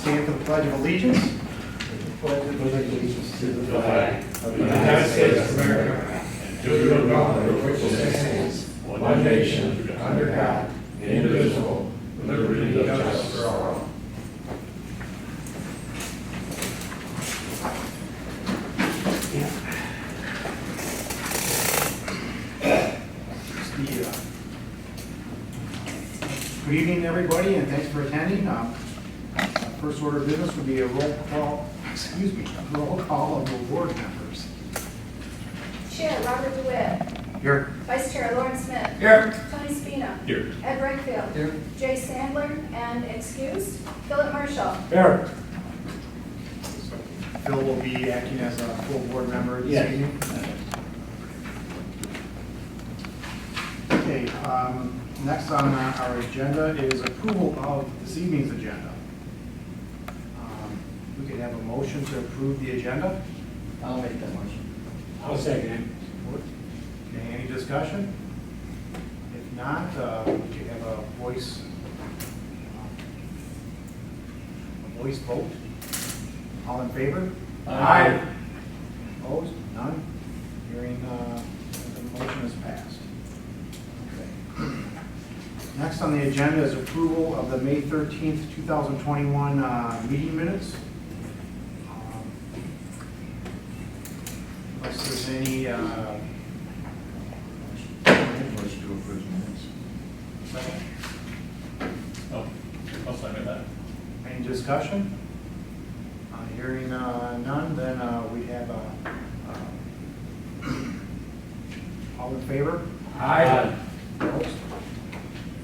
stand for the Pledge of Allegiance. Pledge allegiance to the flag of the United States of America and to the republic for which it stands, one nation, under God, indivisible, with liberty and justice for all. Good evening, everybody, and thanks for attending. First order of business would be a roll call of the board members. Chair Robert DeWitt. Here. Vice Chair Lauren Smith. Here. Tony Spina. Here. Ed Brightfield. Here. Jay Sandler, and excused, Philip Marshall. Here. Phil will be acting as a full board member this evening. Okay, next on our agenda is approval of this evening's agenda. We could have a motion to approve the agenda. I'll make that motion. I'll second it. Okay, any discussion? If not, we could have a voice vote. All in favor? Aye. Opposed? None? Hearing the motion is passed. Okay. Next on the agenda is approval of the May 13th, 2021 meeting minutes. Unless there's any Motion to approve minutes. second. Oh, I'll second that. Any discussion? Hearing none, then we have all in favor? Aye. Opposed?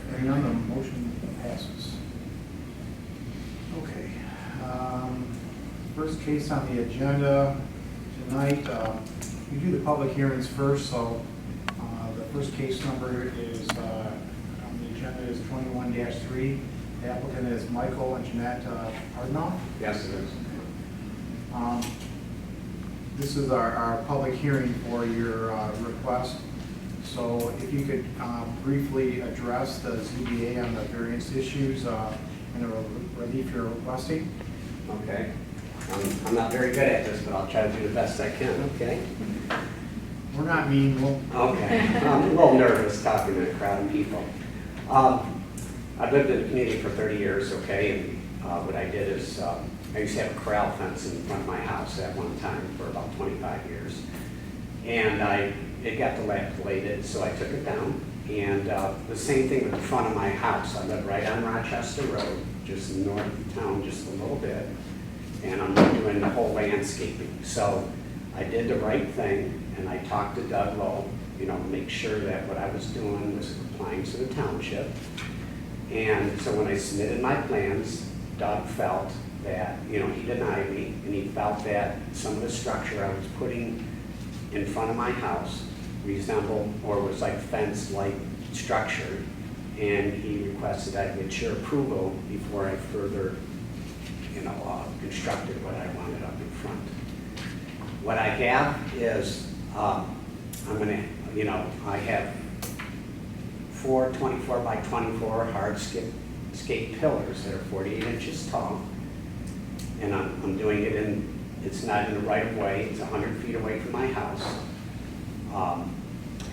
Hearing none, the motion passes. Okay. First case on the agenda tonight, we do the public hearings first, so the first case number is, on the agenda is 21-3. The applicant is Michael and Jeanette Hardnoff. Yes, it is. This is our public hearing for your request. So if you could briefly address the ZBA on the variance issues and the relief you're requesting. Okay. I'm not very good at this, but I'll try to do the best I can, okay? We're not mean, we'll Okay. I'm a little nervous talking to a crowd of people. I've lived in the community for 30 years, okay, and what I did is I used to have a corral fence in front of my house at one time for about 25 years. And it got dilapidated, so I took it down. And the same thing with the front of my house. I live right on Rochester Road, just north of town, just a little bit. And I'm doing the whole landscaping. So I did the right thing, and I talked to Doug Lowe, to make sure that what I was doing was complying to the township. And so when I submitted my plans, Doug felt that, he denied me, and he felt that some of the structure I was putting in front of my house resembled or was like fence-like structure, and he requested I get your approval before I further, constructed what I wanted up in front. What I have is, I have 4 24 by 24 hardscape pillars that are 48 inches tall. And I'm doing it it's not in the right of way, it's 100 feet away from my house.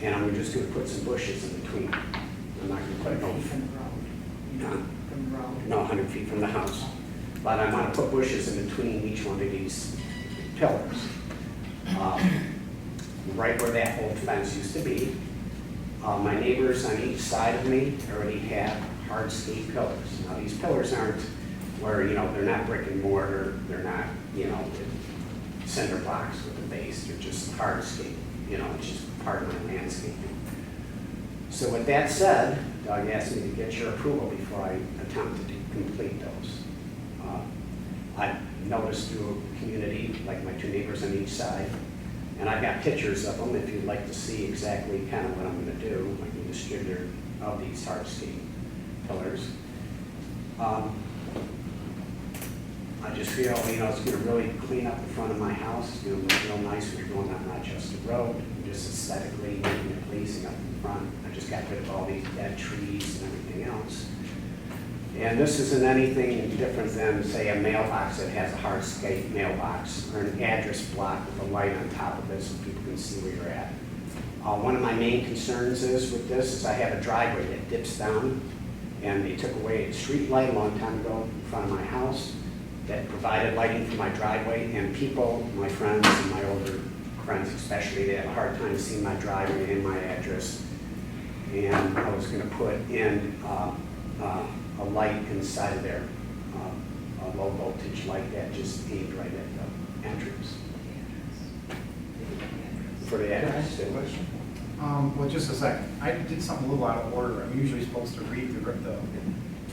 And I'm just gonna put some bushes in between. I'm not gonna put no, From the road. no, 100 feet from the house. But I wanna put bushes in between each one of these pillars. Right where that old fence used to be. My neighbors on each side of me already have hardscape pillars. Now these pillars aren't where, they're not brick and mortar, they're not, cinder blocks with a base, they're just hardscape, it's just part of my landscaping. So with that said, Doug asked me to get your approval before I attempted to complete those. I noticed through a community, like my 2 neighbors on each side, and I've got pictures of them if you'd like to see exactly kind of what I'm going to do, like the distributor of these hardscape pillars. I just feel, it's going to really clean up the front of my house. It's going to look real nice when you're going on Rochester Road, and just aesthetically making it pleasing up in front. I just got rid of all these dead trees and everything else. And this isn't anything different than, say, a mailbox that has a hardscape mailbox or an address block with a light on top of it so people can see where you're at. One of my main concerns is with this is I have a driveway that dips down, and they took away a street light a long time ago in front of my house that provided lighting for my driveway, and people, my friends and my older friends especially, they have a hard time seeing my driveway and my address. And I was gonna put in a light inside of there, a low voltage light that just aimed right at the entrance. For the Can I address. ask a question? Well, just a second. I did something a little out of order. I'm usually supposed to read the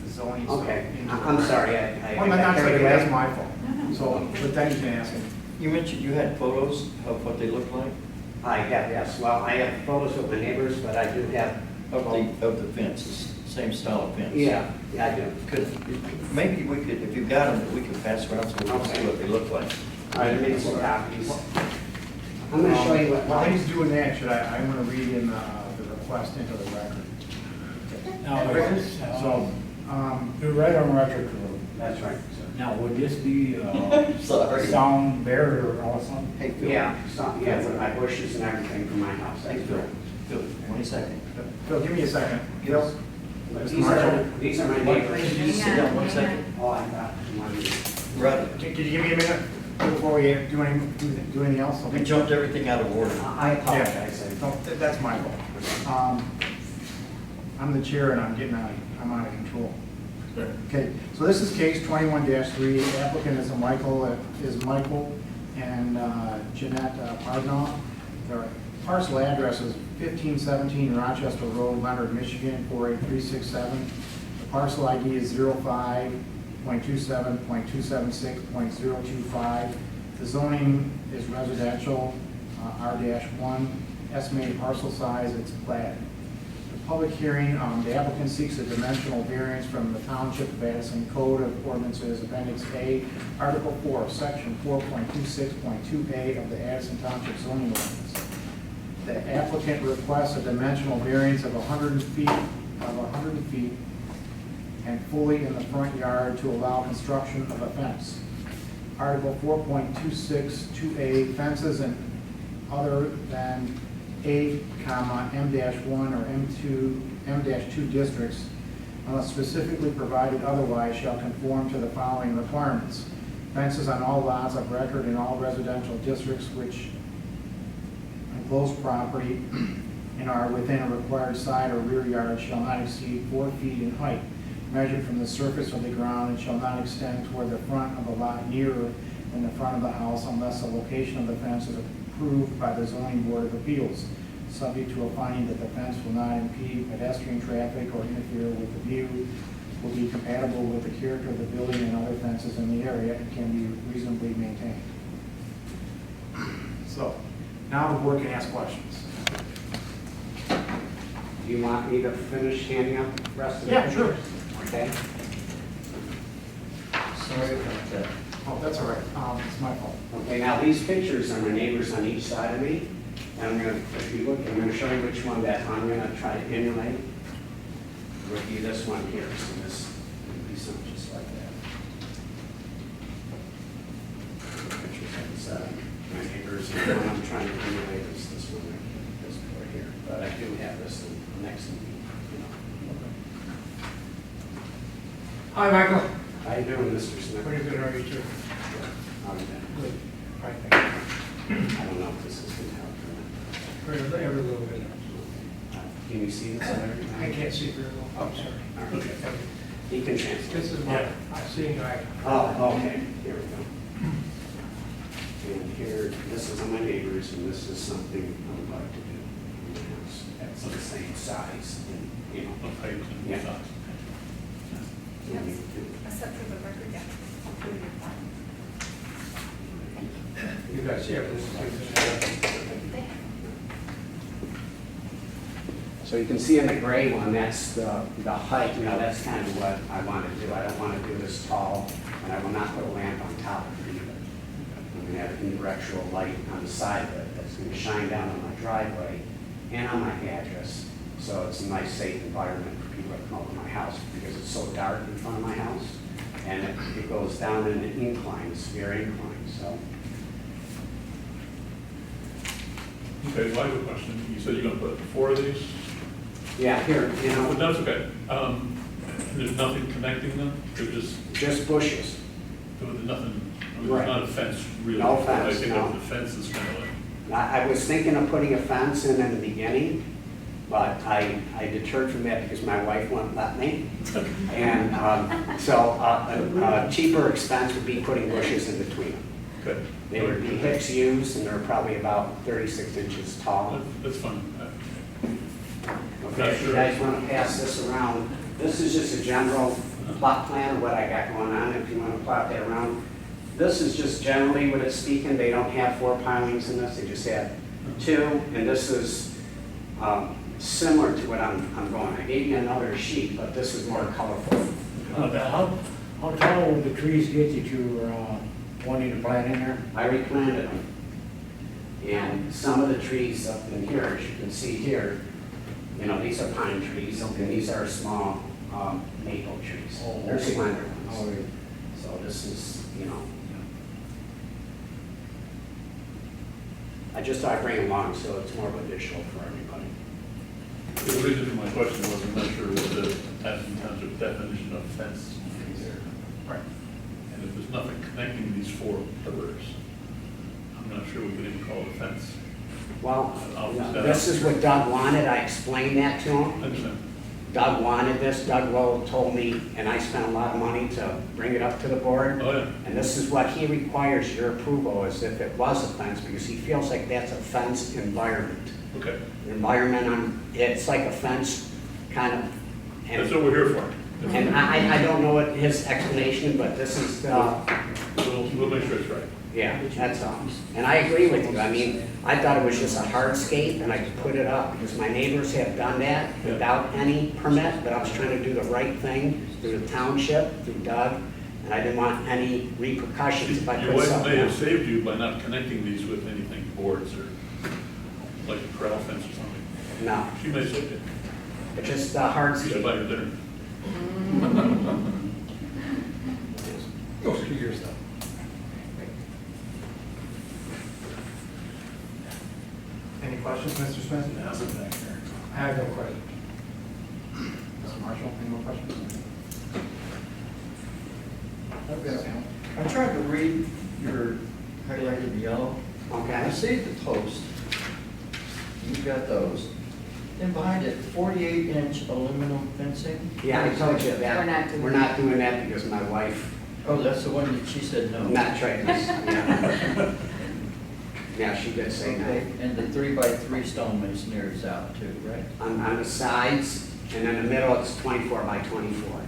zoning. stuff Okay, into I'm the- sorry, Well, got not carried taking, away. that's my fault. So, but then you can ask him. You mentioned you had photos of what they look like? I have, yes. Well, I have photos of my neighbors, but I do have. Of the fences, same style of fence? Yeah, I do. Could, maybe we could, if you've got them, we could pass around so we can see what they look like. All right, I made some copies. I'm gonna show you what. While he's doing that, I want to read in the request into the record. So, You're right on Roger Road. That's right. Now, would this be Sorry. sound barrier or something? Hey, Phil. Yeah, with my bushes and everything from my house. Hey, That's Phil. correct. Phil, 1 second. Phil, give me a second. Yes. Phil? These are my neighbors. Could you just sit down 1 second? Oh, I got one. Right. Could you give me a minute before we do anything else? We jumped everything out of order. I apologize. No, that's my fault. I'm the chair and I'm out of control. Okay, so this is case 21-3. Applicant is Michael and Jeanette Pardnow. Their parcel address is 1517 Rochester Road, Leonard, Michigan 48367. The parcel ID is 05.27.276.025. The zoning is residential, R-1. Estimated parcel size, it's plat. Public hearing, the applicant seeks a dimensional variance from the Township of Addison Code of Ordinances, Appendix A, Article 4, Section 4.26.2A of the Addison Township zoning ordinance. The applicant requests a dimensional variance of 100 feet and fully in the front yard to allow construction of a fence. Article 4.262A, fences and other than A, M-1 or M2 districts, unless specifically provided otherwise, shall conform to the following requirements. Fences on all lots of record in all residential districts which enclose property and are within a required side or rear yard shall not exceed 4 feet in height, measured from the surface of the ground, and shall not extend toward the front of a lot nearer than the front of the house unless the location of the fence is approved by the zoning board of appeals, subject to a finding that the fence will not impede pedestrian traffic or interfere with the view, will be compatible with the character of the building and other fences in the area, and can be reasonably maintained. So, now the board can ask questions. Do you want me to finish handing out the rest of the Yeah, pictures? sure. Okay. Sorry about that. Oh, that's all right. It's my fault. Okay, now these pictures are my neighbors on each side of me. And I'm gonna, if you look, I'm gonna show you which one that I'm gonna try to emulate. Would be this one here, so this would be something just like that. Pictures on the side. My neighbors, and the one I'm trying to emulate is this one right here, this one here. But I do have this one next to me, you know. Hi, Michael. How you doing, Mr. Smith? Pretty good, how are you too? I'm good. Good. Right, I don't know if this is gonna help or not. thank you. Every little bit. Can you see this? I can't see very well, I'm sorry. All right. You can translate. This is my, I'm seeing eye. Oh, okay, here we go. And here, this is my neighbors, and this is something I would like to do in the house. That's the same size, and, you know. Yeah. Except for the record, yeah. You guys see everything. So you can see in the gray one, that's the height, you know, that's kind of what I want to do. I don't want to do this tall, and I will not put a lamp on top of it either. I'm going to have an directional light on the side of it that's going to shine down on my driveway and on my address, so it's a nice, safe environment for people that come over my house because it's so dark in front of my house. And it goes down in an incline, severe incline, so. Okay, well, I have a question. You said you're gonna put 4 of these? Yeah, here, you But know, that's okay. There's nothing connecting them? They're just bushes. there's nothing, I mean, Right. there's not a fence really. No fence, I think no. the fence is kind of like, I was thinking of putting a fence in the beginning, but I deterred from that because my wife wouldn't let me. And so a cheaper expense would be putting bushes in between them. okay. They would be Hicks used, and they're probably about 36 inches tall. That's fine. Okay, if you guys want to pass this around, this is just a general plot plan of what I got going on, if you want to plot that around. This is just generally what it's speaking, they don't have 4 pilings in this, they just have 2, and this is similar to what I'm going. I gave you another sheet, but this is more colorful. How tall will the trees get that you were wanting to plant in there? I replanted them. And some of the trees up in here, as you can see here, you know, these are pine trees, and these are small maple trees. Oh, They're okay. slender Oh, ones. yeah. So this is, you know. I just thought I'd bring them along so it's more of a visual for everybody. The reason for my question was I'm not sure what the Addison Township definition of fence is there. Right. And if there's nothing connecting these 4 pillars, I'm not sure we can even call it a fence. Well, I'll- this is what Doug wanted. I explained that to I him. understand. Doug wanted this. Doug Rowe told me, and I spent a lot of money to bring it up to the board. Oh, yeah. And this is what he requires your approval, as if it was a fence, because he feels like that's a fenced environment. Okay. Environment, it's like a fence, kind of. and- That's what we're here for. And I don't know what his explanation, but this is, We'll make sure it's right. yeah, that's all. And I agree with you. I mean, I thought it was just a hardscape and I could put it up because my neighbors have done that without any permit, but I was trying to do the right thing through the township, through Doug, and I didn't want any repercussions if I Your put wife something may have up. saved you by not connecting these with anything, boards or like a corral fence or something. No, She may save you. it's just You should hardscape. buy her dinner. Goes 2 years though. Any questions, Mr. Smith? I have no question. Mr. Marshall, any more questions? I've got, I tried to read your highlighted in yellow. I Okay, see the post. You've got those. And behind it, 48-inch aluminum fencing. yeah, I told you We're not that. doing We're not doing that because my wife, Oh, that's the one that she said no. not trying this, yeah. Yeah, she did say no. Okay, and the 3x3 stone masonry is out too, right? On the sides, and in the middle, it's 24 by 24.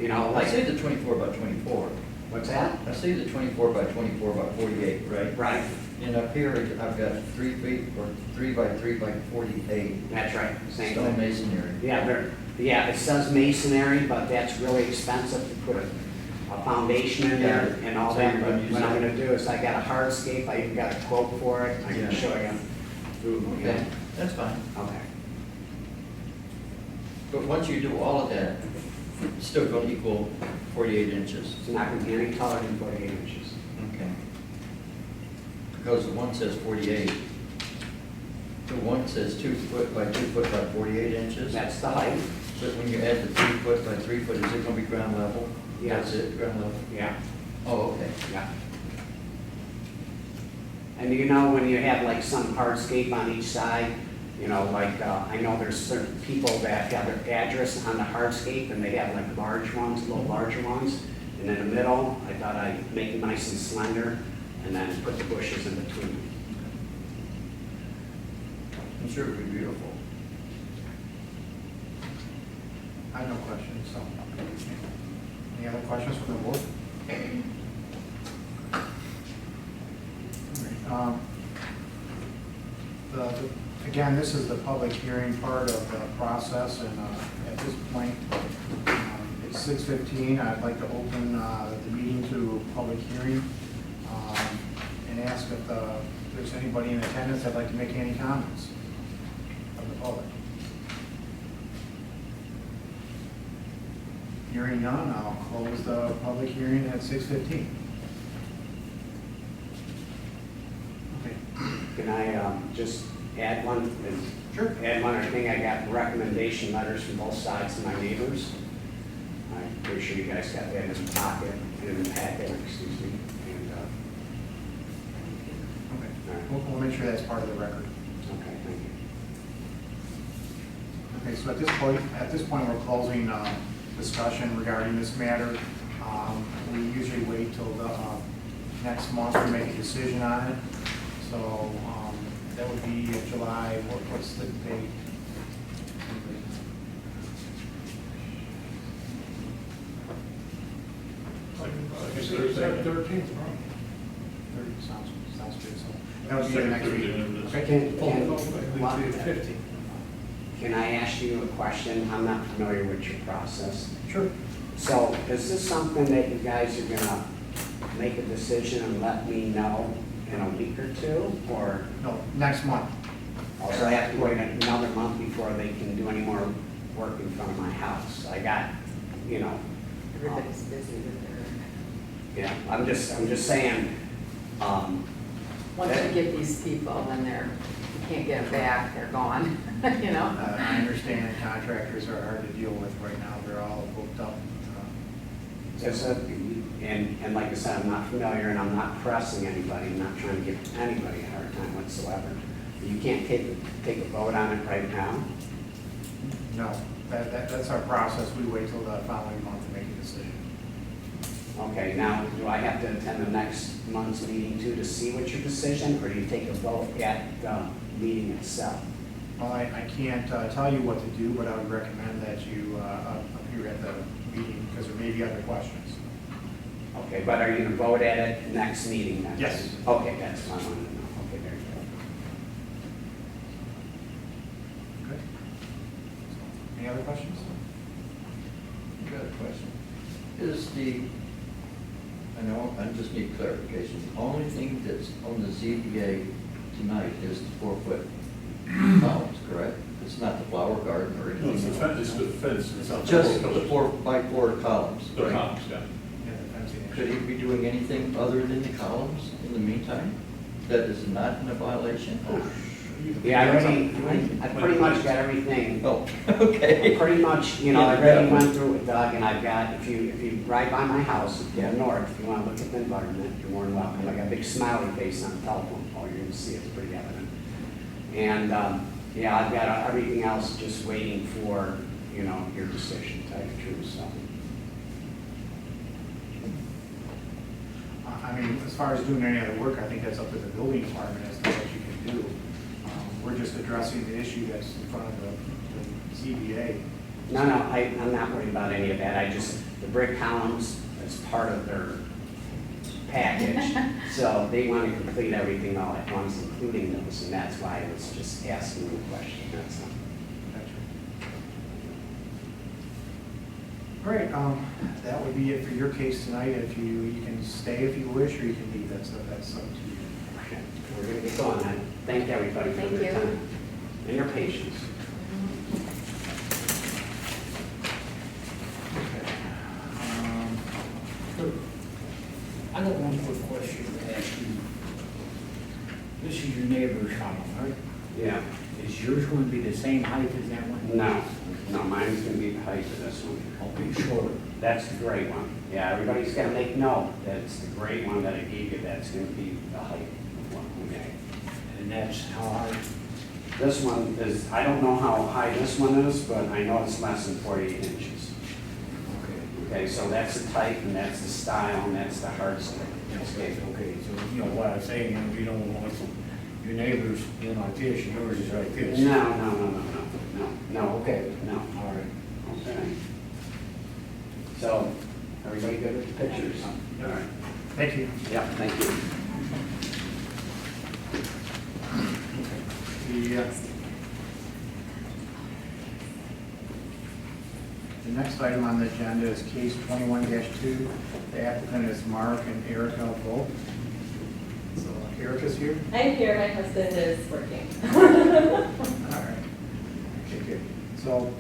You know, I see like, the 24 by 24. what's that? I see the 24 by 24 by 48, right? Right, And up here, I've got 3 feet or 3 by 3 by 48 that's right, same stone thing. masonry. Yeah, it says masonry, but that's really expensive to put a foundation in there and all So that. you're But gonna use what I'm that? gonna do is I got a hardscape, I even got a quote for it, I Yeah. can show you. Through, Okay, that's fine. Okay. But once you do all of that, it's still going to equal 48 inches. It's not gonna be any taller than 48 inches. Okay. Because the one says 48. The one says 2 foot by 2 foot by 48 inches. That's the height. But when you add the 3 foot by 3 foot, is it going to be ground level? Yes. That's it, ground level? Yeah. Oh, okay. Yeah. And you know, when you have like some hardscape on each side, you know, like, I know there's certain people that have their address on the hardscape and they have like large ones, little larger ones. And in the middle, I thought I'd make it nice and slender and then put the bushes in between. I'm sure it would be beautiful. I have no questions, so. Any other questions from the board? All right, Again, this is the public hearing part of the process, and at this point, it's 6:15. I'd like to open the meeting to public hearing and ask if there's anybody in attendance that'd like to make any comments of the public. Hearing none, I'll close the public hearing at 6:15. Okay. Can I just add one? Sure. Add one other thing. I got recommendation letters from both sides of my neighbors. I'm pretty sure you guys got that in the pocket, in the packet, excuse me. And, Okay. all right. We'll make sure that's part of the record. Okay, thank you. Okay, so at this point, we're closing discussion regarding this matter. We usually wait till the next month to make a decision on it. So that would be July, what's the date? It's Thursday, 13th, right? 30, sounds good, so that would be the next meeting. Okay. Can, 15th. can I ask you a question? I'm not familiar with your process. Sure. So is this something that you guys are gonna make a decision and let me know in a week or two, or No, next month. also I have to wait another month before they can do any more work in front of my house? I got, you know. Everybody's busy with their, Yeah, I'm just saying, once you get these people, then you can't get them back, they're gone, you know? I understand contractors are hard to deal with right now. They're all booked up. just, and like I said, I'm not familiar and I'm not pressing anybody, I'm not trying to give anybody a hard time whatsoever. You can't take a vote on it right now? No, that's our process. We wait till the following month to make a decision. Okay, now, do I have to attend the next month's meeting too to see what your decision, or do you take a vote at the meeting itself? Well, I can't tell you what to do, but I would recommend that you appear at the meeting because there may be other questions. Okay, but are you gonna vote at it next meeting then? Yes. Okay, that's what I wanted to know. Okay, very good. Okay. Any other questions? I got a question. Is I just need clarification. The only thing that's on the ZBA tonight is the 4-foot columns, correct? It's not the flower garden or No, it's the anything fence, else? it's the fence. It's not Just the the 4x4 columns, The right? columns, yeah. Yeah, the fencing issue. Could he be doing anything other than the columns in the meantime? That is not in a violation? Yeah, I pretty much got everything. Oh, okay. Pretty much, you know, I already went through it with Doug, and I've got, if you ride by my house, if you head north, if you want to look at the environment, you're more than welcome. I got a big smiley face on the telephone pole, you're going to see it's pretty evident. And, yeah, I've got everything else just waiting for, you know, your decision, to tell you the truth, so. I mean, as far as doing any other work, I think that's up to the building department as to what you can do. We're just addressing the issue that's in front of the ZBA. No, I'm not worried about any of that. The brick columns is part of their package. So they want to complete everything all at once, including those, and that's why I was just asking the question, that's all. All right, that would be it for your case tonight. If you can stay if you wish, or you can leave, that's up to you. Okay, we're gonna get going. I thank everybody for Thank their you. time and your patience. I got one quick question to ask you. This is your neighbor's house, right? Yeah, Is yours going to be the same height as that one? no, mine's gonna be the height of this one. Okay, shorter. That's the gray one. Yeah, everybody's gotta make note that it's the gray one that I gave you, that's gonna be the height of one, okay? And that's how high? This one is, I don't know how high this one is, but I know it's less than 48 inches. Okay. Okay, so that's the type, and that's the style, and that's the hard stick. Okay, so you know what I'm saying, you don't want your neighbors, you know, like this, yours is like this. No. Okay. No. All right. Okay. So, everybody good with the pictures? All right. Thank you. Yeah, thank you. The next item on the agenda is case 21-2. The applicant is Mark and Erica Volk. So Erica's here? I'm here, my husband is working. All right. Okay, good. So,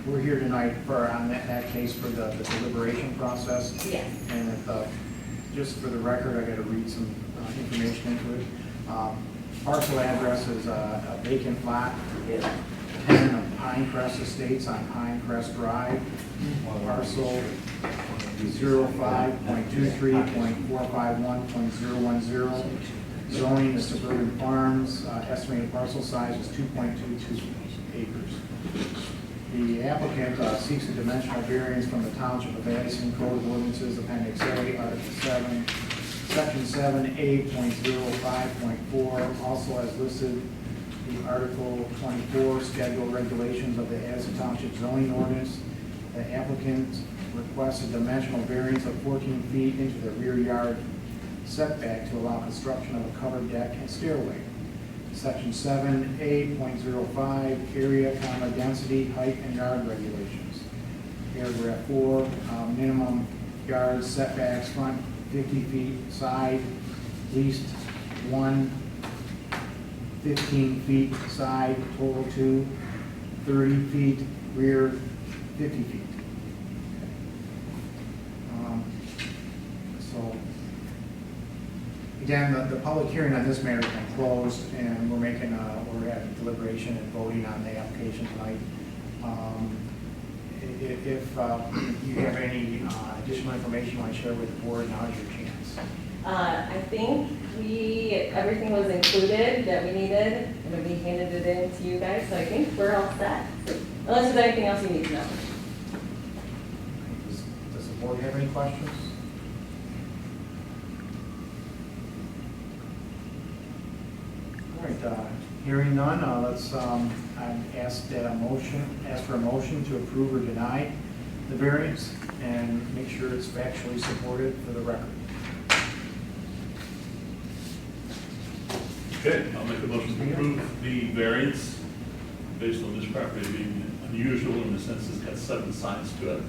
we're here tonight on that case for the deliberation process. Yes. And just for the record, I got to read some information into it. Parcel address is a vacant lot, 10 of Pinecrest Estates on Pinecrest Drive. Parcel 05.23.451.010. Zoning is suburban farms. Estimated parcel size is 2.22 acres. The applicant seeks a dimensional variance from the Township of Addison Code of Ordinances, Appendix A, Article 7, Section 7A.05.4, also as listed the Article 24 Schedule Regulations of the Addison Township zoning ordinance. The applicant requests a dimensional variance of 14 feet into the rear yard setback to allow construction of a covered deck and stairway. Section 7A.05, area, density, height, and yard regulations. Paragraph 4, minimum yard setbacks, front 50 feet, side least 1, 15 feet, side total 2, 30 feet, rear 50 feet. So, again, the public hearing on this matter has been closed, and we're having deliberation and voting on the application tonight. If you have any additional information you want to share with the board, now is your chance. I think everything was included that we needed, and then we handed it in to you guys, so I think we're all set. Unless there's anything else you need to know. Does the board have any questions? All right, hearing none, let's ask for a motion to approve or deny the variance and make sure it's factually supported for the record. Okay, I'll make a motion to approve the variance based on this property being unusual in the sense it's got 7 sides to it.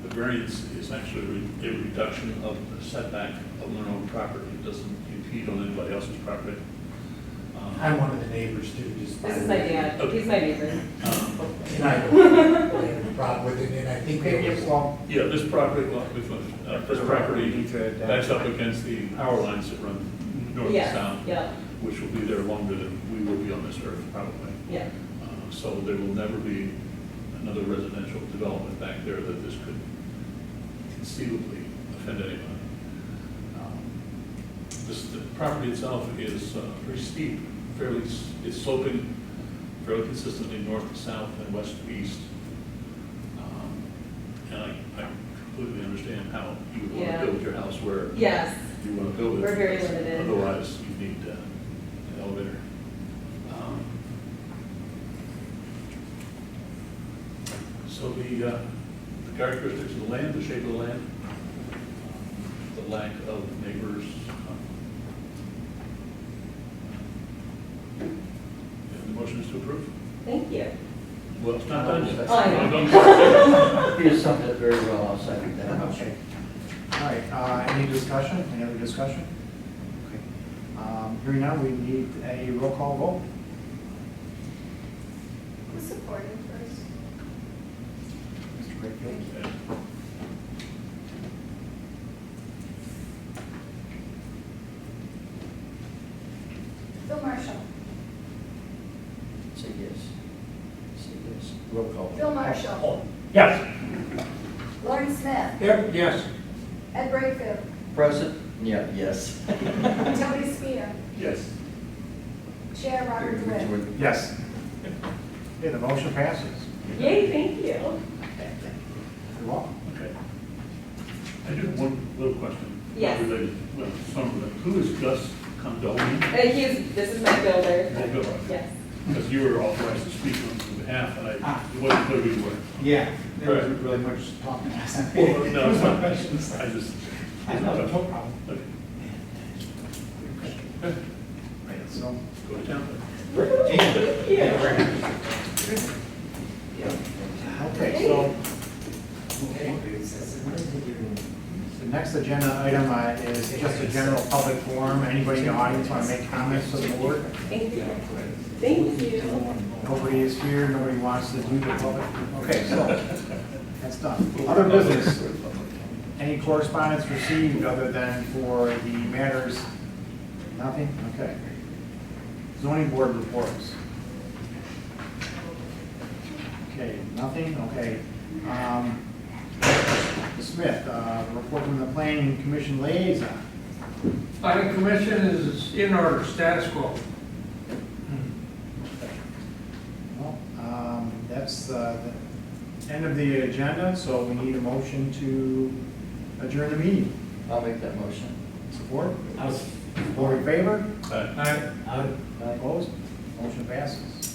The variance is actually a reduction of the setback of their own property. It doesn't impede on anybody else's property. I'm one of the neighbors too, just. This is my dad, he's my neighbor. And I have a problem with it, and I think it was. Yeah, this property, this property backs up against the power lines that run north and Yes, south, yeah, which will be there longer than we will be on this earth, probably. yeah. So there will never be another residential development back there that this could conceivably offend anybody. The property itself is pretty steep, it's sloping fairly consistently north to south and west to east. And I completely understand how you would want Yeah. to build your house where Yes, you want to build it. We're very limited. Otherwise, you need an elevator. So the characteristics of the land, the shape of the land, the lack of neighbors. And the motion is to approve? thank you. Well, it's not done yet. Oh, I know. You just summed it very well, I'll second that. Okay. All right, any discussion? Any other discussion? Okay. Hearing none, we need a roll call vote. Who supported first? Mr. Wakefield? Bill Marshall. Say yes. Say yes. Roll call. Bill Marshall. Yes. Lauren Smith. Yep, yes. Ed Brayfield. Present? Yeah, yes. Tony Spear. Yes. Chair Robert DeWitt. Yes. Okay, the motion passes. Yay, thank you. You're welcome. Okay. I do have one little question. Yes. Related, well, some of them. Who is Gus Condoni? This is my builder. Yes. Because you were authorized to speak on his behalf, and it wasn't clear who you were. Yeah, there wasn't really much talking. Well, no, it's not. I just. No problem. Okay. Right, so, Go to town. okay, so Next agenda item is just a general public forum. Anybody in the audience want to make comments to the board? Thank you. Thank you. Nobody is here, nobody wants to do the public. Okay, so that's done. Other business. Any correspondence received other than for the matters? Nothing? Okay. Zoning board reports. Okay, nothing? Okay. Smith, report from the planning commission liaison. Planning commission is in order, status quo. Well, that's the end of the agenda, so we need a motion to adjourn the meeting. I'll make that motion. Support? All in favor? Aye. Opposed? Motion passes.